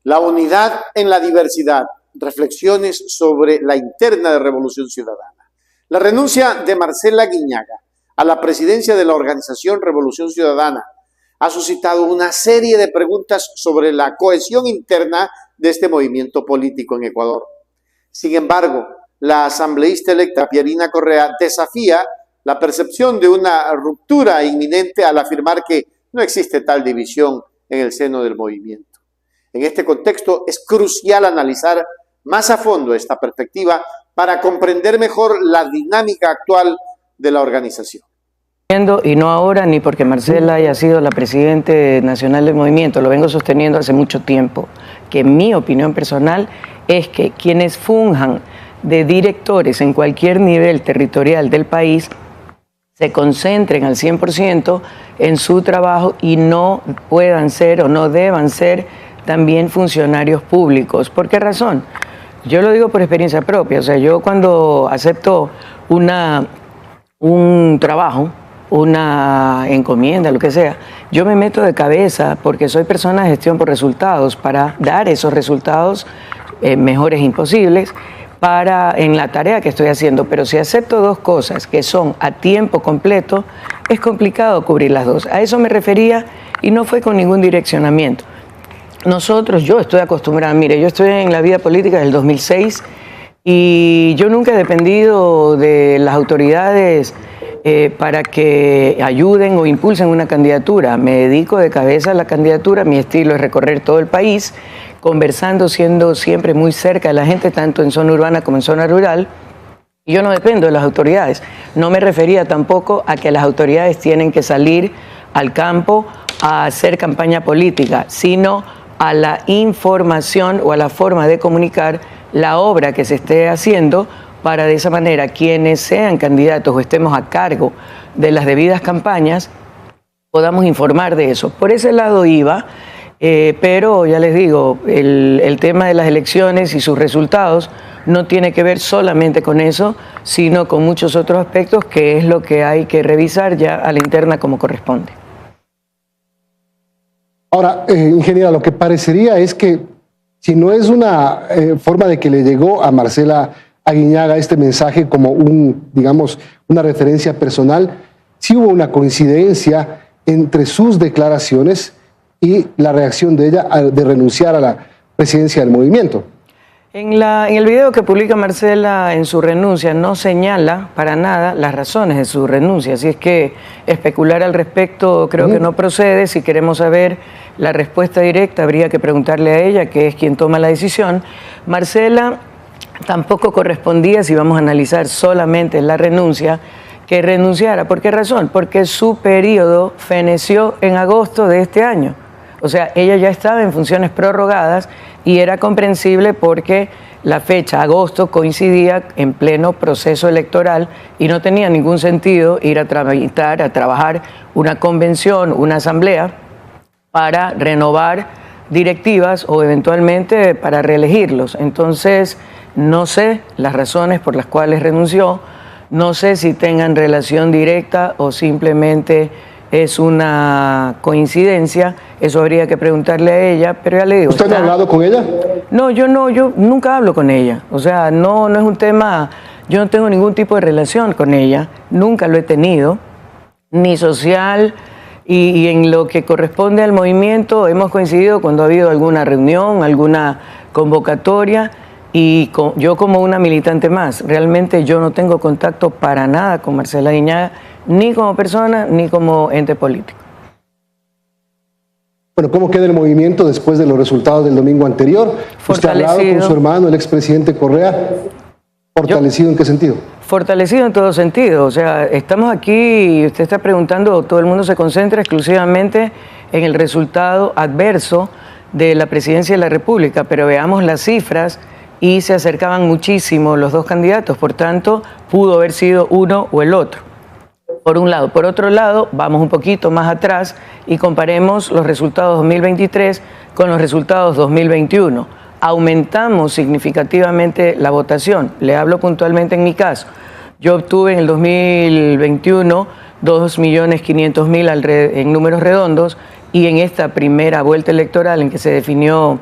La unidad en la diversidad. Reflexiones sobre la interna de Revolución Ciudadana. La renuncia de Marcela Guiñaga a la presidencia de la organización Revolución Ciudadana ha suscitado una serie de preguntas sobre la cohesión interna de este movimiento político en Ecuador. Sin embargo, la asambleísta electa Pierina Correa desafía la percepción de una ruptura inminente al afirmar que no existe tal división en el seno del movimiento. En este contexto es crucial analizar más a fondo esta perspectiva para comprender mejor la dinámica actual de la organización. Y no ahora ni porque Marcela haya sido la presidente nacional del movimiento, lo vengo sosteniendo hace mucho tiempo, que mi opinión personal es que quienes funjan de directores en cualquier nivel territorial del país se concentren al 100% en su trabajo y no puedan ser o no deban ser también funcionarios públicos. ¿Por qué razón? Yo lo digo por experiencia propia, o sea, yo cuando acepto un trabajo, una encomienda, lo que sea, yo me meto de cabeza porque soy persona de gestión por resultados para dar esos resultados mejores imposibles en la tarea que estoy haciendo. Pero si acepto dos cosas que son a tiempo completo, es complicado cubrir las dos. A eso me refería y no fue con ningún direccionamiento. Yo estoy acostumbrada, mire, yo estoy en la vida política desde el 2006 y yo nunca he dependido de las autoridades para que ayuden o impulsen una candidatura. Me dedico de cabeza a la candidatura, mi estilo es recorrer todo el país, conversando, siendo siempre muy cerca de la gente, tanto en zona urbana como en zona rural. Y yo no dependo de las autoridades. No me refería tampoco a que las autoridades tienen que salir al campo a hacer campaña política, sino a la información o a la forma de comunicar la obra que se esté haciendo, para de esa manera quienes sean candidatos o estemos a cargo de las debidas campañas podamos informar de eso. Por ese lado iba, pero ya les digo, el tema de las elecciones y sus resultados no tiene que ver solamente con eso, sino con muchos otros aspectos que es lo que hay que revisar ya a la interna como corresponde. Ahora, ingeniera, lo que parecería es que si no es una forma de que le llegó a Marcela Guiñaga este mensaje como una referencia personal, sí hubo una coincidencia entre sus declaraciones y la reacción de ella de renunciar a la presidencia del movimiento. En el video que publica Marcela en su renuncia no señala para nada las razones de su renuncia, así es que especular al respecto creo que no procede. Si queremos saber la respuesta directa habría que preguntarle a ella, que es quien toma la decisión. Marcela tampoco correspondía, si vamos a analizar solamente la renuncia, que renunciara. ¿Por qué razón? Porque su periodo feneció en agosto de este año. O sea, ella ya estaba en funciones prorrogadas y era comprensible porque la fecha, agosto, coincidía en pleno proceso electoral y no tenía ningún sentido ir a trabajar una convención, una asamblea para renovar directivas o eventualmente para reelegirlos. Entonces, no sé las razones por las cuales renunció, no sé si tengan relación directa o simplemente es una coincidencia, eso habría que preguntarle a ella, pero ya le digo. ¿Usted ha hablado con ella? No, yo nunca hablo con ella, o sea, no es un tema, yo no tengo ningún tipo de relación con ella, nunca lo he tenido, ni social, y en lo que corresponde al movimiento hemos coincidido cuando ha habido alguna reunión, alguna convocatoria, y yo como una militante más, realmente yo no tengo contacto para nada con Marcela Guiñaga, ni como persona, ni como ente político. Bueno, ¿cómo queda el movimiento después de los resultados del domingo anterior? ¿Usted ha hablado con su hermano, el expresidente Correa? ¿Fortalecido en qué sentido? Fortalecido en todo sentido, o sea, estamos aquí y usted está preguntando, todo el mundo se concentra exclusivamente en el resultado adverso de la presidencia de la República, pero veamos las cifras y se acercaban muchísimo los dos candidatos, por tanto, pudo haber sido uno o el otro, por un lado. Por otro lado, vamos un poquito más atrás y comparemos los resultados 2023 con los resultados 2021. Aumentamos significativamente la votación. Le hablo puntualmente en mi caso. Yo obtuve en el 2021 2.500.000 en números redondos y en esta primera vuelta electoral en que se definió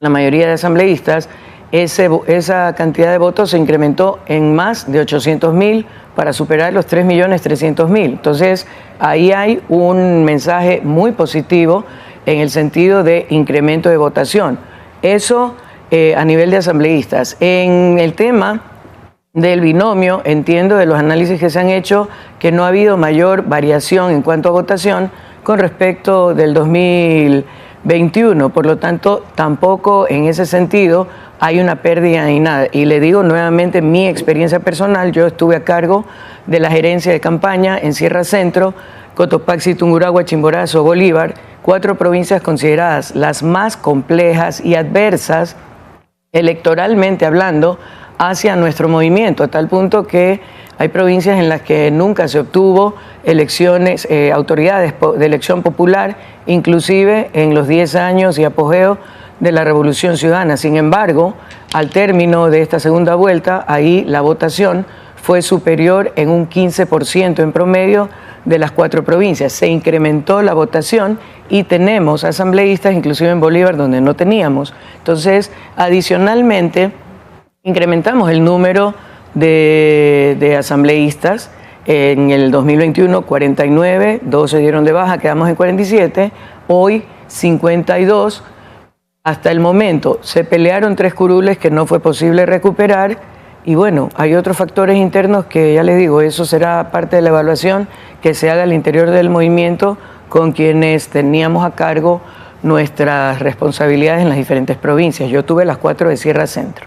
la mayoría de asambleístas, esa cantidad de votos se incrementó en más de 800.000 para superar los 3.300.000. Entonces, ahí hay un mensaje muy positivo en el sentido de incremento de votación. Eso a nivel de asambleístas. En el tema del binomio, entiendo de los análisis que se han hecho que no ha habido mayor variación en cuanto a votación con respecto del 2021. Por lo tanto, tampoco en ese sentido hay una pérdida ni nada. Y le digo nuevamente mi experiencia personal. Yo estuve a cargo de la gerencia de campaña en Sierra Centro, Cotopaxi, Tungurahua, Chimborazo, Bolívar, 4 provincias consideradas las más complejas y adversas electoralmente hablando hacia nuestro movimiento, a tal punto que hay provincias en las que nunca se obtuvo elecciones, autoridades de elección popular, inclusive en los 10 años y apogeo de la Revolución Ciudadana. Sin embargo, al término de esta segunda vuelta, ahí la votación fue superior en un 15% en promedio de las 4 provincias. Se incrementó la votación y tenemos asambleístas, inclusive en Bolívar, donde no teníamos. Entonces, adicionalmente, incrementamos el número de asambleístas. En el 2021, 49, 2 se dieron de baja, quedamos en 47, hoy 52. Hasta el momento se pelearon 3 curules que no fue posible recuperar y bueno, hay otros factores internos que ya les digo, eso será parte de la evaluación que se haga al interior del movimiento con quienes teníamos a cargo nuestras responsabilidades en las diferentes provincias. Yo tuve las 4 de Sierra Centro.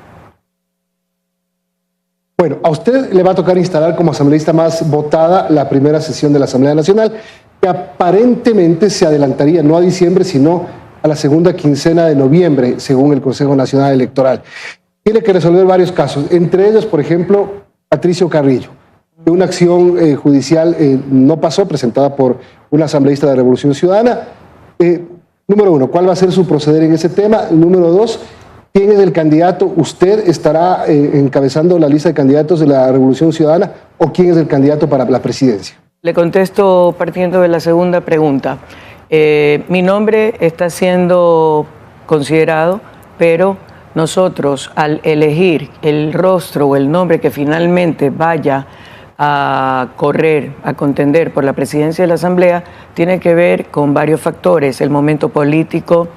Bueno, a usted le va a tocar instalar como asambleísta más votada la primera sesión de la Asamblea Nacional, que aparentemente se adelantaría no a diciembre, sino a la segunda quincena de noviembre, según el Consejo Nacional Electoral. Tiene que resolver varios casos, entre ellos, por ejemplo, Patricio Carrillo. Una acción judicial no pasó, presentada por una asambleísta de Revolución Ciudadana. Número 1, ¿cuál va a ser su proceder en ese tema? Número 2, ¿quién es el candidato? ¿Usted estará encabezando la lista de candidatos de la Revolución Ciudadana o quién es el candidato para la presidencia? Le contesto partiendo de la segunda pregunta. Mi nombre está siendo considerado, pero nosotros al elegir el rostro o el nombre que finalmente vaya a correr, a contender por la presidencia de la Asamblea, tiene que ver con varios factores: el momento político,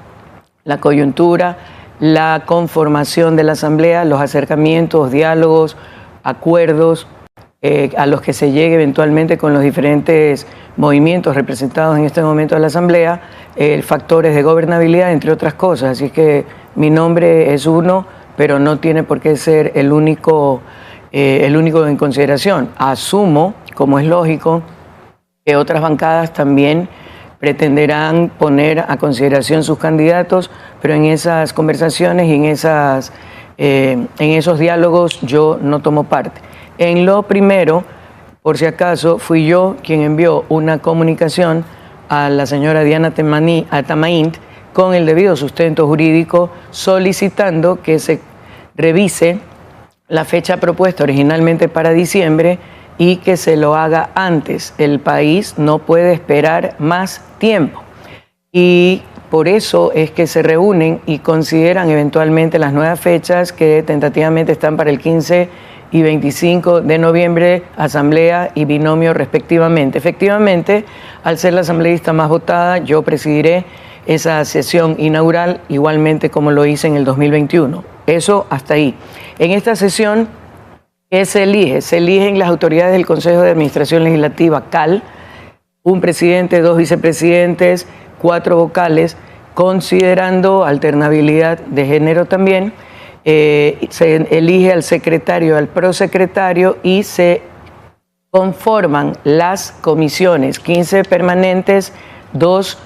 la coyuntura, la conformación de la Asamblea, los acercamientos, diálogos, acuerdos a los que se llegue eventualmente con los diferentes movimientos representados en este momento de la Asamblea, factores de gobernabilidad, entre otras cosas. Así que mi nombre es uno, pero no tiene por qué ser el único en consideración. Asumo, como es lógico, que otras bancadas también pretenderán poner a consideración sus candidatos, pero en esas conversaciones y en esos diálogos yo no tomo parte. En lo primero, por si acaso, fui yo quien envió una comunicación a la señora Diana Tamaint con el debido sustento jurídico, solicitando que se revise la fecha propuesta originalmente para diciembre y que se lo haga antes. El país no puede esperar más tiempo y por eso es que se reúnen y consideran eventualmente las nuevas fechas que tentativamente están para el 15 y 25 de noviembre, asamblea y binomio respectivamente. Efectivamente, al ser la asambleísta más votada, yo presidiré esa sesión inaugural igualmente como lo hice en el 2021. Eso hasta ahí. En esta sesión, ¿qué se elige? Se eligen las autoridades del Consejo de Administración Legislativa, CAL, un presidente, 2 vicepresidentes, 4 vocales, considerando alternabilidad de género también. Se elige al secretario, al prosecretario y se conforman las comisiones, 15 permanentes, 2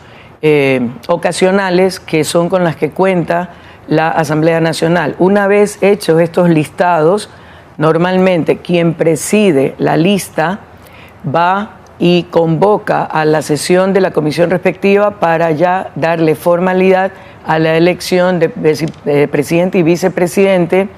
ocasionales, que son con las que cuenta la Asamblea Nacional. Una vez hechos estos listados, normalmente quien preside la lista va y convoca a la sesión de la comisión respectiva para ya darle formalidad a la elección de presidente y vicepresidente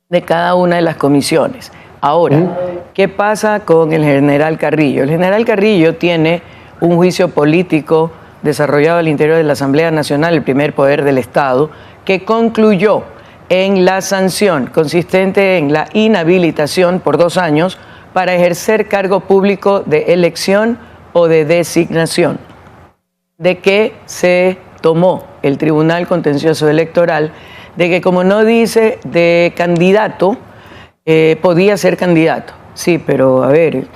de cada una de las comisiones. Ahora, ¿qué pasa con el general Carrillo? El general Carrillo tiene un juicio político desarrollado al interior de la Asamblea Nacional, el primer poder del Estado, que concluyó en la sanción consistente en la inhabilitación por 2 años para ejercer cargo público de elección o de designación, de que se tomó el Tribunal Contencioso Electoral, de que como no dice de candidato, podía ser candidato. Sí, pero a ver,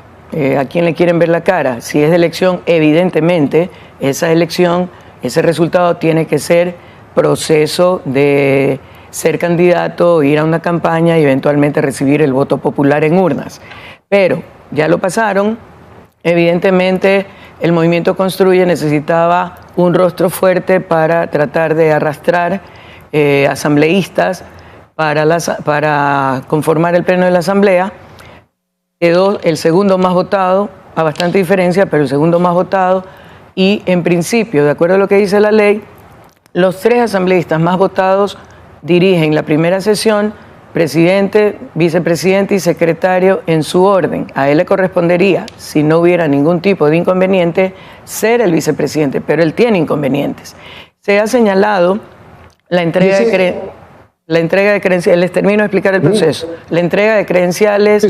¿a quién le quieren ver la cara? Si es de elección, evidentemente, esa elección, ese resultado tiene que ser proceso de ser candidato, ir a una campaña y eventualmente recibir el voto popular en urnas. Pero ya lo pasaron, evidentemente el Movimiento Construye necesitaba un rostro fuerte para tratar de arrastrar asambleístas para conformar el pleno de la Asamblea. Quedó el segundo más votado, a bastante diferencia, pero el segundo más votado, y en principio, de acuerdo a lo que dice la ley, los 3 asambleístas más votados dirigen la primera sesión, presidente, vicepresidente y secretario en su orden. A él le correspondería, si no hubiera ningún tipo de inconveniente, ser el vicepresidente, pero él tiene inconvenientes. Se ha señalado la entrega de credenciales, les termino de explicar el proceso, la entrega de credenciales,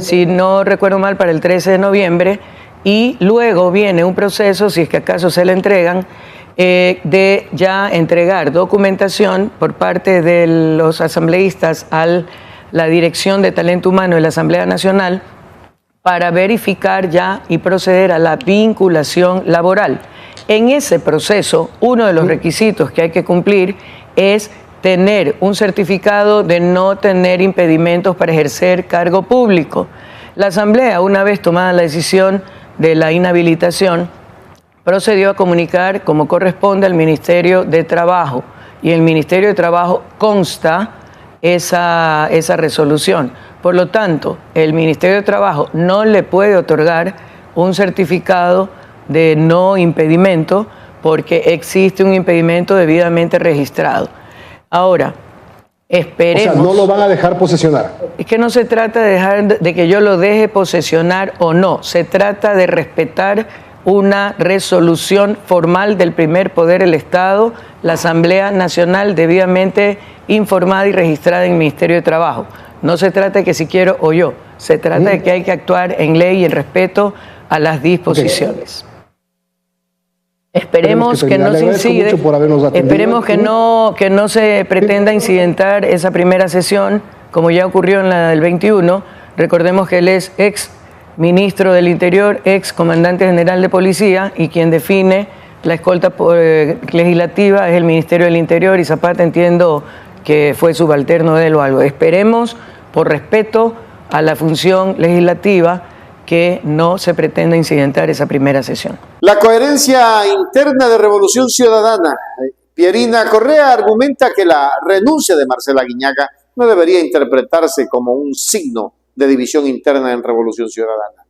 si no recuerdo mal, para el 13 de noviembre, y luego viene un proceso, si es que acaso se le entregan, de ya entregar documentación por parte de los asambleístas a la Dirección de Talento Humano de la Asamblea Nacional para verificar ya y proceder a la vinculación laboral. En ese proceso, uno de los requisitos que hay que cumplir es tener un certificado de no tener impedimentos para ejercer cargo público. La Asamblea, una vez tomada la decisión de la inhabilitación, procedió a comunicar como corresponde al Ministerio de Trabajo, y el Ministerio de Trabajo consta esa resolución. Por lo tanto, el Ministerio de Trabajo no le puede otorgar un certificado de no impedimento porque existe un impedimento debidamente registrado. Ahora, esperemos... O sea, no lo van a dejar posesionar. Es que no se trata de que yo lo deje posesionar o no, se trata de respetar una resolución formal del primer poder del Estado, la Asamblea Nacional debidamente informada y registrada en el Ministerio de Trabajo. No se trata de que si quiero o yo, se trata de que hay que actuar en ley y en respeto a las disposiciones. Esperemos que no se incide, esperemos que no se pretenda incidentar esa primera sesión, como ya ocurrió en la del 21. Recordemos que él es ex ministro del Interior, ex comandante general de policía, y quien define la escolta legislativa es el Ministerio del Interior, y Zapata entiendo que fue subalterno de él o algo. Esperemos, por respeto a la función legislativa, que no se pretenda incidentar esa primera sesión. La coherencia interna de Revolución Ciudadana. Pierina Correa argumenta que la renuncia de Marcela Aguiñaga no debería interpretarse como un signo de división interna en Revolución Ciudadana.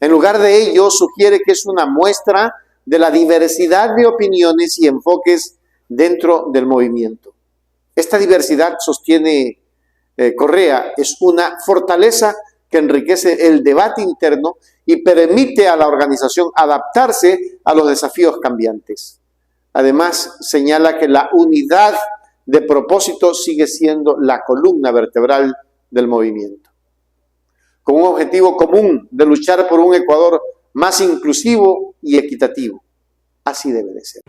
En lugar de ello, sugiere que es una muestra de la diversidad de opiniones y enfoques dentro del movimiento. Esta diversidad, sostiene Correa, es una fortaleza que enriquece el debate interno y permite a la organización adaptarse a los desafíos cambiantes. Además, señala que la unidad de propósito sigue siendo la columna vertebral del movimiento, con un objetivo común de luchar por un Ecuador más inclusivo y equitativo. Así debe de ser.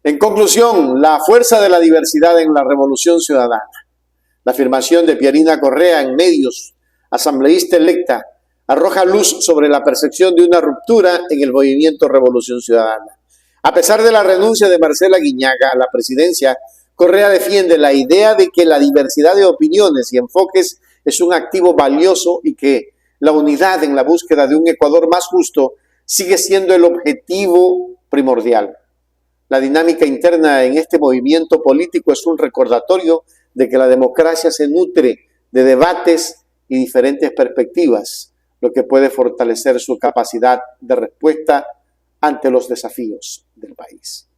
En conclusión, la fuerza de la diversidad en la Revolución Ciudadana. La afirmación de Pierina Correa en Medios, asambleísta electa, arroja luz sobre la percepción de una ruptura en el movimiento Revolución Ciudadana. A pesar de la renuncia de Marcela Aguiñaga a la presidencia, Correa defiende la idea de que la diversidad de opiniones y enfoques es un activo valioso y que la unidad en la búsqueda de un Ecuador más justo sigue siendo el objetivo primordial. La dinámica interna en este movimiento político es un recordatorio de que la democracia se nutre de debates y diferentes perspectivas, lo que puede fortalecer su capacidad de respuesta ante los desafíos del país.